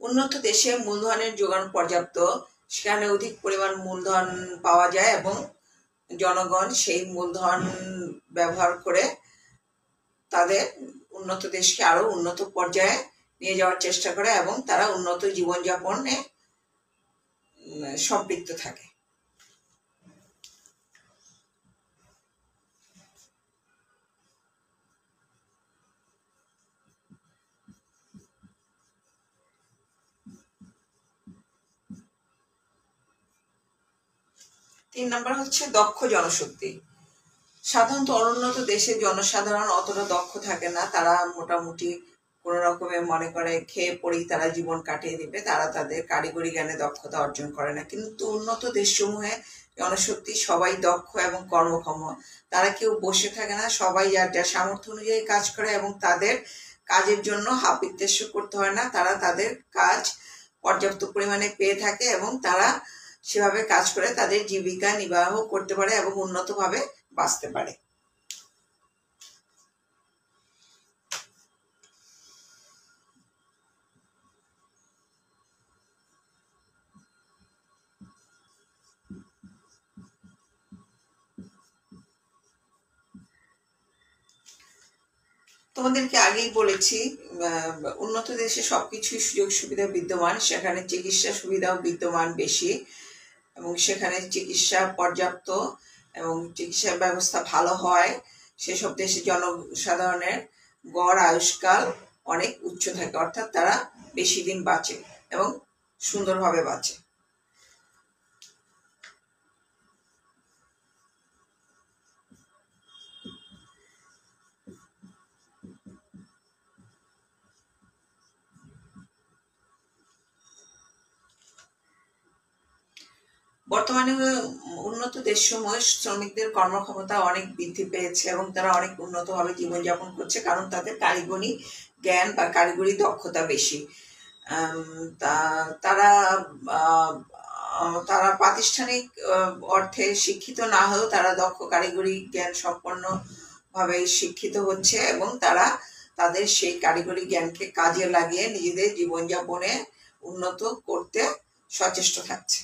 উন্নত দেশে মূলধনের যোগান পর্যাপ্ত, সেখানে অধিক পরিমাণ মূলধন পাওয়া যায় এবং জনগণ সেই মূলধন ব্যবহার করে তাদের উন্নত দেশকে আরো উন্নত পর্যায়ে নিয়ে যাওয়ার চেষ্টা করে এবং তারা উন্নত জীবনযাপনে সম্পৃক্ত থাকে। তিন নম্বর হচ্ছে দক্ষ জনশক্তি। সাধারণত অনুন্নত দেশের জনসাধারণ অতটা দক্ষ থাকে না, তারা মোটামুটি কোনো রকমে মনে করে খেয়ে পড়েই তারা জীবন কাটিয়ে দিবে, তারা তাদের কারিগরি জ্ঞানে দক্ষতা অর্জন করে না। কিন্তু উন্নত দেশসমূহে জনশক্তি সবাই দক্ষ এবং কর্মক্ষম, তারা কেউ বসে থাকে না, সবাই যার যার সামর্থ্য অনুযায়ী কাজ করে এবং তাদের কাজের জন্য হাপিত্যেশ করতে হয় না, তারা তাদের কাজ পর্যাপ্ত পরিমাণে পেয়ে থাকে এবং তারা সেভাবে কাজ করে তাদের জীবিকা নির্বাহ করতে পারে এবং উন্নতভাবে বাঁচতে পারে। তোমাদেরকে আগেই বলেছি, উন্নত দেশে সবকিছুই সুযোগ সুবিধা বিদ্যমান, সেখানে চিকিৎসা সুবিধাও বিদ্যমান বেশি এবং সেখানে চিকিৎসা পর্যাপ্ত এবং চিকিৎসা ব্যবস্থা ভালো হয়। সেসব দেশে জনসাধারণের গড় আয়ুষ্কাল অনেক উচ্চ থাকে, অর্থাৎ তারা বেশি দিন বাঁচে এবং সুন্দরভাবে বাঁচে। বর্তমানে উন্নত দেশসমূহ শ্রমিকদের কর্মক্ষমতা অনেক বৃদ্ধি পেয়েছে এবং তারা অনেক উন্নতভাবে জীবনযাপন করছে, কারণ তাদের কারিগরি জ্ঞান বা কারিগরি দক্ষতা বেশি। তারা তারা প্রাতিষ্ঠানিক অর্থে শিক্ষিত না হলেও তারা দক্ষ কারিগরি জ্ঞান সম্পন্ন ভাবে শিক্ষিত হচ্ছে এবং তারা তাদের সেই কারিগরি জ্ঞানকে কাজে লাগিয়ে নিজেদের জীবনযাপনে উন্নত করতে সচেষ্ট থাকছে।